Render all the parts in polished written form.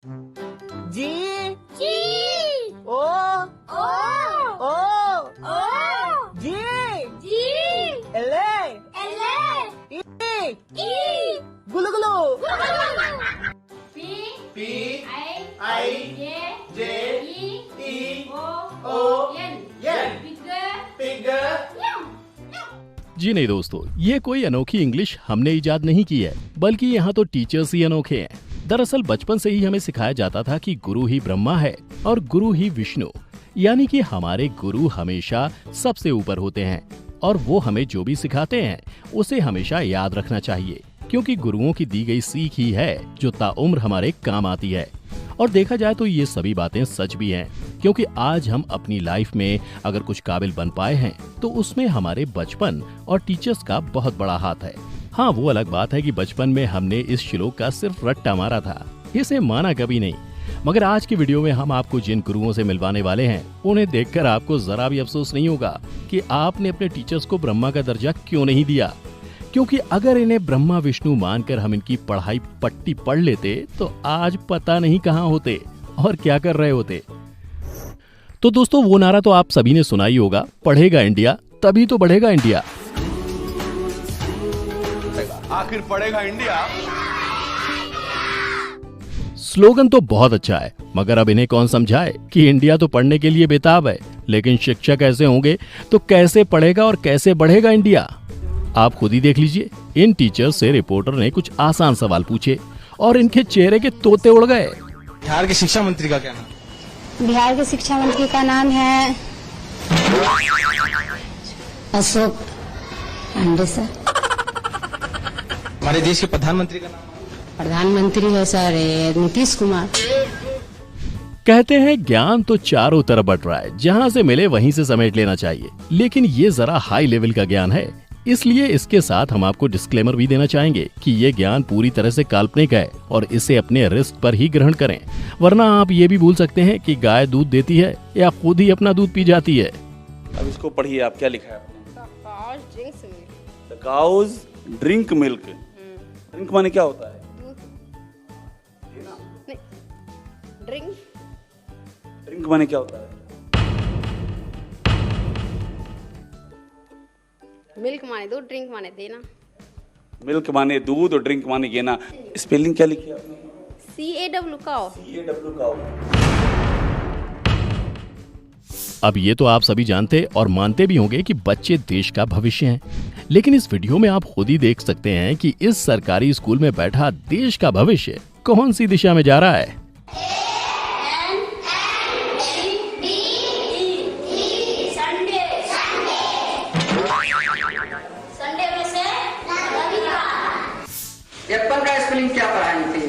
जी जी ओ ओ ओ ओ जी जी एले एले ई ई गुलु गुलु P P I J J E E O N N bigger पिगर। जी नहीं दोस्तों, ये कोई अनोखी इंग्लिश हमने इजाद नहीं की है, बल्कि यहाँ तो टीचर्स ही अनोखे हैं। दरअसल बचपन से ही हमें सिखाया जाता था कि गुरु ही ब्रह्मा है और गुरु ही विष्णु, यानी कि हमारे गुरु हमेशा सबसे ऊपर होते हैं और वो हमें जो भी सिखाते हैं उसे हमेशा याद रखना चाहिए, क्योंकि गुरुओं की दी गई सीख ही है जो ताउम्र हमारे काम आती है। और देखा जाए तो ये सभी बातें सच भी हैं, क्योंकि आज हम अपनी लाइफ में अगर कुछ काबिल बन पाए हैं तो उसमें हमारे बचपन और टीचर्स का बहुत बड़ा हाथ है। हाँ, वो अलग बात है कि बचपन में हमने इस श्लोक का सिर्फ रट्टा मारा था, इसे माना कभी नहीं। मगर आज की वीडियो में हम आपको जिन गुरुओं से मिलवाने वाले हैं उन्हें देखकर आपको जरा भी अफसोस नहीं होगा कि आपने अपने टीचर्स को ब्रह्मा का दर्जा क्यों नहीं दिया, क्योंकि अगर इन्हें ब्रह्मा विष्णु मानकर हम इनकी पढ़ाई पट्टी पढ़ लेते तो आज पता नहीं कहाँ होते और क्या कर रहे होते। तो दोस्तों, वो नारा तो आप सभी ने सुना ही होगा, पढ़ेगा इंडिया तभी तो बढ़ेगा इंडिया। आखिर पढ़ेगा इंडिया। स्लोगन तो बहुत अच्छा है, मगर अब इन्हें कौन समझाए कि इंडिया तो पढ़ने के लिए बेताब है, लेकिन शिक्षक ऐसे होंगे तो कैसे पढ़ेगा और कैसे बढ़ेगा इंडिया। आप खुद ही देख लीजिए। इन टीचर से रिपोर्टर ने कुछ आसान सवाल पूछे और इनके चेहरे के तोते उड़ गए। बिहार के शिक्षा मंत्री का क्या नाम? बिहार के शिक्षा मंत्री का नाम है अशोक अंडे सर। हमारे देश के प्रधानमंत्री का नाम? प्रधानमंत्री है सर नीतीश कुमार। कहते हैं ज्ञान तो चारों तरफ बट रहा है, जहाँ से मिले वहीं से समेट लेना चाहिए, लेकिन ये जरा हाई लेवल का ज्ञान है, इसलिए इसके साथ हम आपको डिस्क्लेमर भी देना चाहेंगे कि ये ज्ञान पूरी तरह से काल्पनिक है और इसे अपने रिस्क पर ही ग्रहण करें, वरना आप ये भी भूल सकते हैं कि गाय दूध देती है या खुद ही अपना दूध पी जाती है। अब इसको पढ़िए, आप क्या लिखा है आपने? The cows drink milk. Drink माने क्या होता है? ड्रिंक ड्रिंक माने क्या होता है? मिल्क माने दूध, ड्रिंक माने देना। मिल्क माने दूध और ड्रिंक माने गेना। स्पेलिंग क्या लिखी है आपने? CAW काओ। CAW cow. अब ये तो आप सभी जानते और मानते भी होंगे कि बच्चे देश का भविष्य हैं, लेकिन इस वीडियो में आप खुद ही देख सकते हैं कि इस सरकारी स्कूल में बैठा देश का भविष्य कौन सी दिशा में जा रहा है। एप्पल का स्पेलिंग क्या पढ़ाई थी?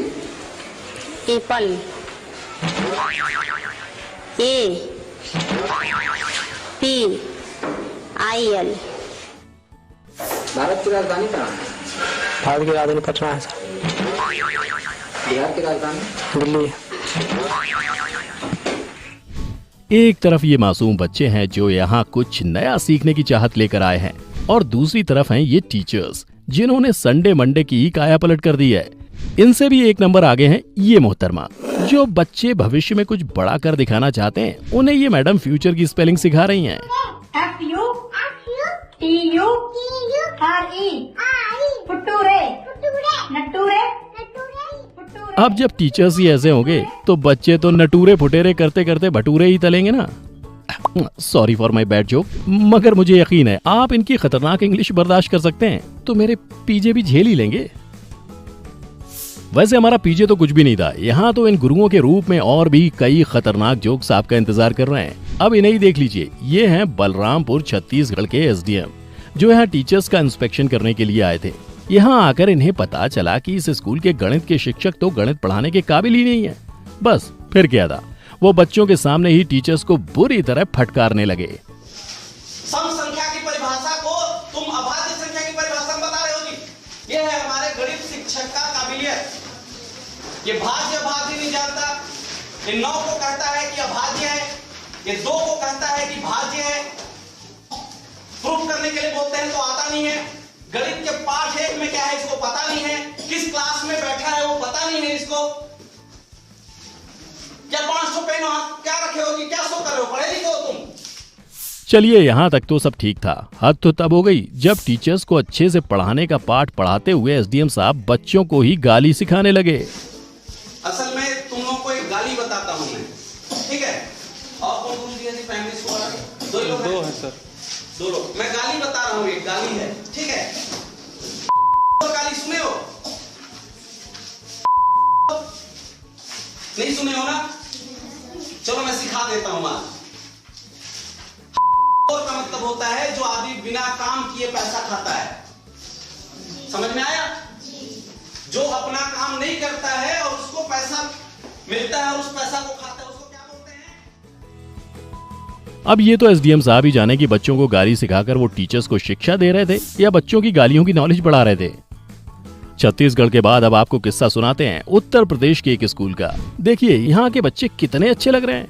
Apple APPIL। भारत की राजधानी कहाँ है? भारत की राजधानी पटना है सर। बिहार की राजधानी दिल्ली। एक तरफ ये मासूम बच्चे हैं जो यहाँ कुछ नया सीखने की चाहत लेकर आए हैं, और दूसरी तरफ हैं ये टीचर्स जिन्होंने संडे मंडे की ही काया पलट कर दी है। इनसे भी एक नंबर आगे हैं ये मोहतरमा, जो बच्चे भविष्य में कुछ बड़ा कर दिखाना चाहते हैं, उन्हें ये मैडम फ्यूचर की स्पेलिंग सिखा रही हैं। अब जब टीचर्स ही ऐसे होंगे तो बच्चे तो नटूरे फुटेरे करते करते भटूरे ही तलेंगे ना। Sorry for my bad joke, मगर मुझे यकीन है आप इनकी खतरनाक इंग्लिश बर्दाश्त कर सकते हैं, तो मेरे पीजे भी झेल ही लेंगे। वैसे हमारा पीजे तो कुछ भी नहीं था, यहाँ तो इन गुरुओं के रूप में और भी कई खतरनाक जोक्स आपका इंतजार कर रहे हैं। अब इन्हें ही देख लीजिए। ये हैं बलरामपुर छत्तीसगढ़ के SDM, जो यहाँ टीचर्स का इंस्पेक्शन करने के लिए आए थे। यहाँ आकर इन्हें पता चला कि इस स्कूल के गणित के शिक्षक तो गणित पढ़ाने के काबिल ही नहीं है। बस फिर क्या था, वो बच्चों के सामने ही टीचर्स को बुरी तरह फटकारने लगे। सम संख्या की परिभाषा को तुम अभाज्य संख्या की परिभाषा में बता रहे हो जी। ये है हमारे गणित शिक्षक का काबिलियत। ये भाज्य भाज्य नहीं जानता। ये 9 को कहता है कि अभाज्य है, ये 2 को कहता है कि भाज्य है। प्रूफ करने के लिए बोलते हैं तो आता नहीं है। गणित के पाठ 1 में क्या है इसको पता नहीं है। किस क्लास में बैठा है वो पता नहीं है इसको। चलिए यहाँ तक तो सब ठीक था। हद तो तब हो गई जब टीचर्स को अच्छे से पढ़ाने का पाठ पढ़ाते हुए एसडीएम साहब बच्चों को ही गाली सिखाने लगे। असल में तुम लोग को एक गाली बताता हूँ मैं, ठीक है? और कौन सी फैमिली स्कूल? दो है सर, दो लोग। मैं गाली बता रहा हूँ, एक गाली है, ठीक है? गाली सुने हो? नहीं सुने हो ना? चलो मैं सिखा देता हूँ आज। का मतलब होता है जो आदमी बिना काम किए पैसा खाता है। समझ में आया? जो अपना काम नहीं करता है और उसको पैसा मिलता है और उस पैसा को खाता है, उसको क्या बोलते हैं? अब ये तो एसडीएम साहब ही जाने कि बच्चों को गाली सिखाकर वो टीचर्स को शिक्षा दे रहे थे या बच्चों की गालियों की नॉलेज बढ़ा रहे थे। छत्तीसगढ़ के बाद अब आपको किस्सा सुनाते हैं उत्तर प्रदेश के एक स्कूल का। देखिए यहाँ के बच्चे कितने अच्छे लग रहे हैं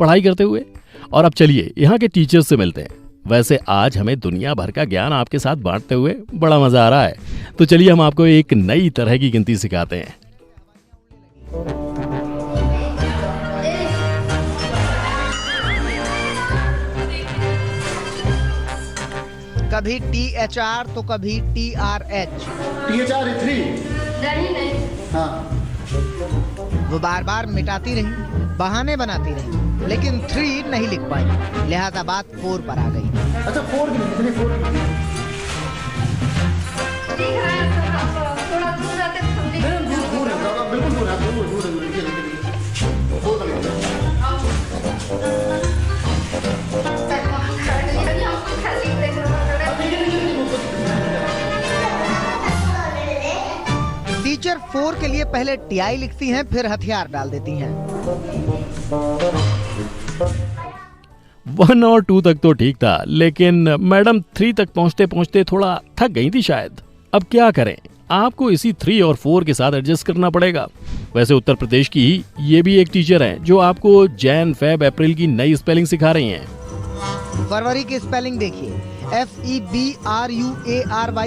पढ़ाई करते हुए। और अब चलिए यहाँ के टीचर्स से मिलते हैं। वैसे आज हमें दुनिया भर का ज्ञान आपके साथ बांटते हुए बड़ा मजा आ रहा है, तो चलिए हम आपको एक नई तरह की गिनती सिखाते हैं। कभी THR तो कभी TRH। THR 3। नहीं हाँ। वो बार बार मिटाती रही, बहाने बनाती रही, लेकिन 3 नहीं लिख पाई, लिहाजा बात 4 पर आ गई। अच्छा 4 की कितने 4? दिख रहा है थोड़ा दूर जाते हम दिख रहे हैं। दूर है, बिल्कुल दूर है, दूर है, टीचर 4 के लिए पहले TI लिखती हैं, फिर हथियार डाल देती हैं। 1 और 2 तक तो ठीक था, लेकिन मैडम 3 तक पहुंचते पहुंचते थोड़ा थक गई थी शायद। अब क्या करें, आपको इसी 3 और 4 के साथ एडजस्ट करना पड़ेगा। वैसे उत्तर प्रदेश की ही ये भी एक टीचर हैं जो आपको जैन, फेब, अप्रैल की नई स्पेलिंग सिखा रही हैं। फरवरी की स्पेलिंग देखिए, FEBRUARY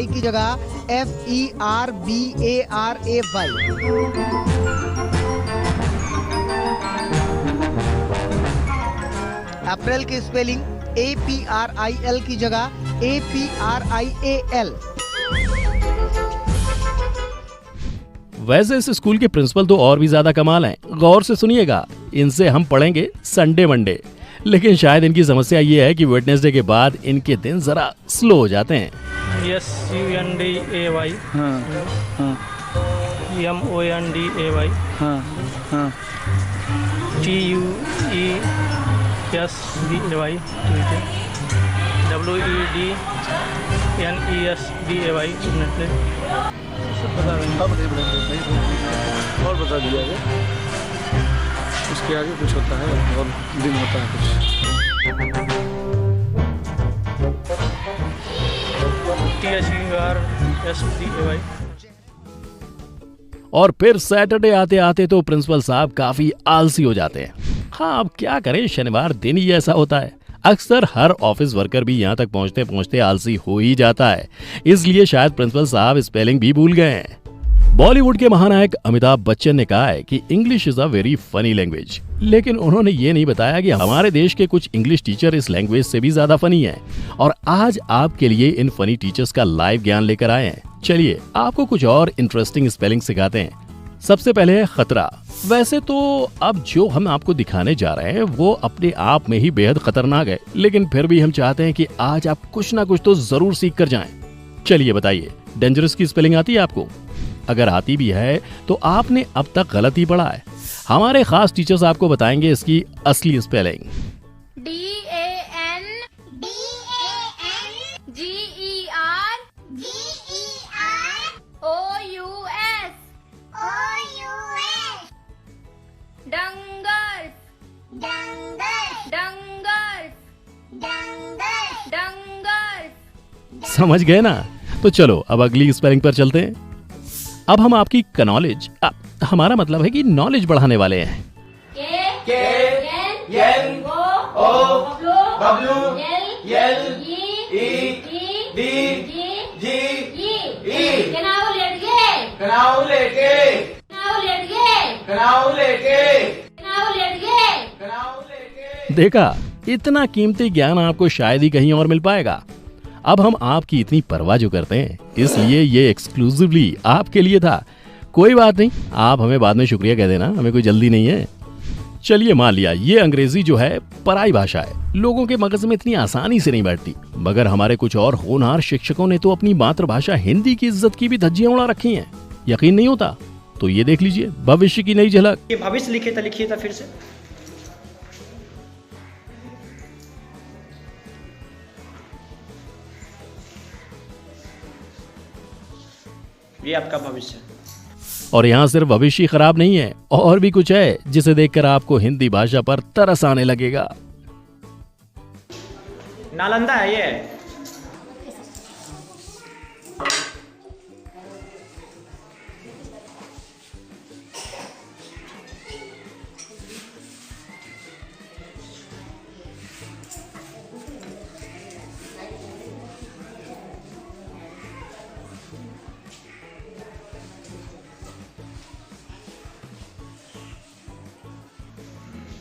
की जगह FERBARAY। अप्रैल की स्पेलिंग APRIL की जगह APRIAL। वैसे इस स्कूल के प्रिंसिपल तो और भी ज्यादा कमाल हैं। गौर से सुनिएगा, इनसे हम पढ़ेंगे संडे मंडे, लेकिन शायद इनकी समस्या ये है कि वेडनेसडे के बाद इनके दिन जरा स्लो हो जाते हैं। SUNDAY MONDAY TUESDAY WEDNESDAY और बता दिया गया, उसके आगे कुछ होता है और दिन होता है कुछ। THERSDAY। और फिर सैटरडे आते आते तो प्रिंसिपल साहब काफी आलसी हो जाते हैं। हाँ, अब क्या करें, शनिवार दिन ही ऐसा होता है। अक्सर हर ऑफिस वर्कर भी यहाँ तक पहुँचते पहुँचते आलसी हो ही जाता है, इसलिए शायद प्रिंसिपल साहब स्पेलिंग भी भूल गए हैं। बॉलीवुड के महानायक अमिताभ बच्चन ने कहा है कि English is a very funny language, लेकिन उन्होंने ये नहीं बताया कि हमारे देश के कुछ इंग्लिश टीचर इस लैंग्वेज से भी ज्यादा फनी हैं। और आज आपके लिए इन फनी टीचर्स का लाइव ज्ञान लेकर आए हैं। चलिए आपको कुछ और इंटरेस्टिंग स्पेलिंग सिखाते हैं। सबसे पहले है खतरा। वैसे तो अब जो हम आपको दिखाने जा रहे हैं वो अपने आप में ही बेहद खतरनाक है, लेकिन फिर भी हम चाहते हैं कि आज आप कुछ ना कुछ तो जरूर सीख कर जाएं। चलिए बताइए, डेंजरस की स्पेलिंग आती है आपको? अगर आती भी है तो आपने अब तक गलत ही पढ़ा है। हमारे खास टीचर्स आपको बताएंगे इसकी असली स्पेलिंग। समझ गए ना? तो चलो अब अगली स्पेलिंग पर चलते हैं। अब हम आपकी नॉलेज, हमारा मतलब है कि नॉलेज बढ़ाने वाले हैं। देखा, इतना कीमती ज्ञान आपको शायद ही कहीं और मिल पाएगा। अब हम आपकी इतनी परवाह जो करते हैं, इसलिए ये एक्सक्लूसिवली आपके लिए था। कोई बात नहीं, आप हमें बाद में शुक्रिया कह देना, हमें कोई जल्दी नहीं है। चलिए मान लिया ये अंग्रेजी जो है पराई भाषा है, लोगों के मगज में इतनी आसानी से नहीं बैठती, मगर हमारे कुछ और होनहार शिक्षकों ने तो अपनी मातृभाषा हिंदी की इज्जत की भी धज्जियां उड़ा रखी हैं। यकीन नहीं होता तो ये देख लीजिए भविष्य की नई झलक। ये भविष्य लिखे था, लिखिए था फिर से। ये आपका भविष्य। और यहाँ सिर्फ भविष्य खराब नहीं है, और भी कुछ है जिसे देखकर आपको हिंदी भाषा पर तरस आने लगेगा। नालंदा है ये।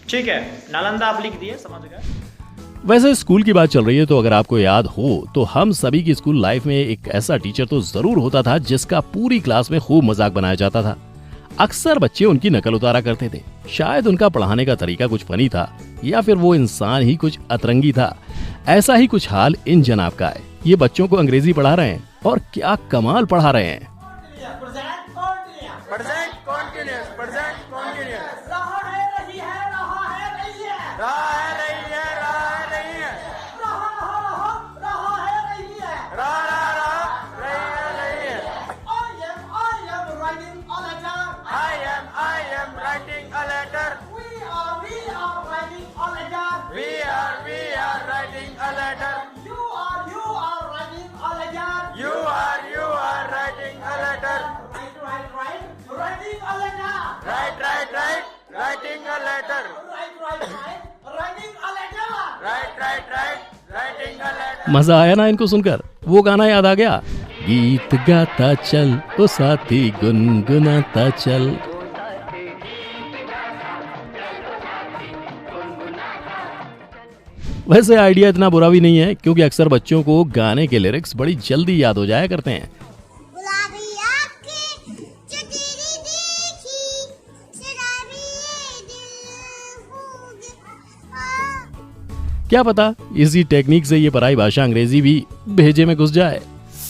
ठीक है, नालंदा आप लिख दिए, समझ गए। वैसे स्कूल की बात चल रही है तो अगर आपको याद हो तो हम सभी की स्कूल लाइफ में एक ऐसा टीचर तो जरूर होता था जिसका पूरी क्लास में खूब मजाक बनाया जाता था। अक्सर बच्चे उनकी नकल उतारा करते थे। शायद उनका पढ़ाने का तरीका कुछ फनी था या फिर वो इंसान ही कुछ अतरंगी था। ऐसा ही कुछ हाल इन जनाब का है। ये बच्चों को अंग्रेजी पढ़ा रहे हैं और क्या कमाल पढ़ा रहे हैं। मजा आया ना इनको सुनकर? वो गाना याद आ गया, गीत गाता चल ओ साथी गुनगुनाता चल। वैसे आइडिया इतना बुरा भी नहीं है, क्योंकि अक्सर बच्चों को गाने के लिरिक्स बड़ी जल्दी याद हो जाया करते हैं। क्या पता इसी टेक्निक से ये पराई भाषा अंग्रेजी भी भेजे में घुस जाए।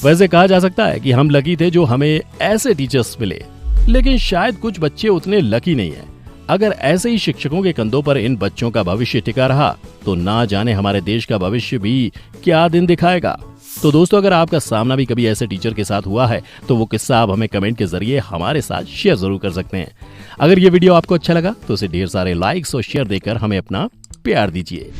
वैसे कहा जा सकता है कि हम लकी थे जो हमें ऐसे टीचर्स मिले, लेकिन शायद कुछ बच्चे उतने लकी नहीं हैं। अगर ऐसे ही शिक्षकों के कंधों पर इन बच्चों का भविष्य टिका रहा तो ना जाने हमारे देश का भविष्य भी क्या दिन दिखाएगा। तो दोस्तों, अगर आपका सामना भी कभी ऐसे टीचर के साथ हुआ है तो वो किस्सा आप हमें कमेंट के जरिए हमारे साथ शेयर जरूर कर सकते हैं। अगर ये वीडियो आपको अच्छा लगा तो इसे ढेर सारे लाइक्स और शेयर देकर हमें अपना प्यार दीजिए।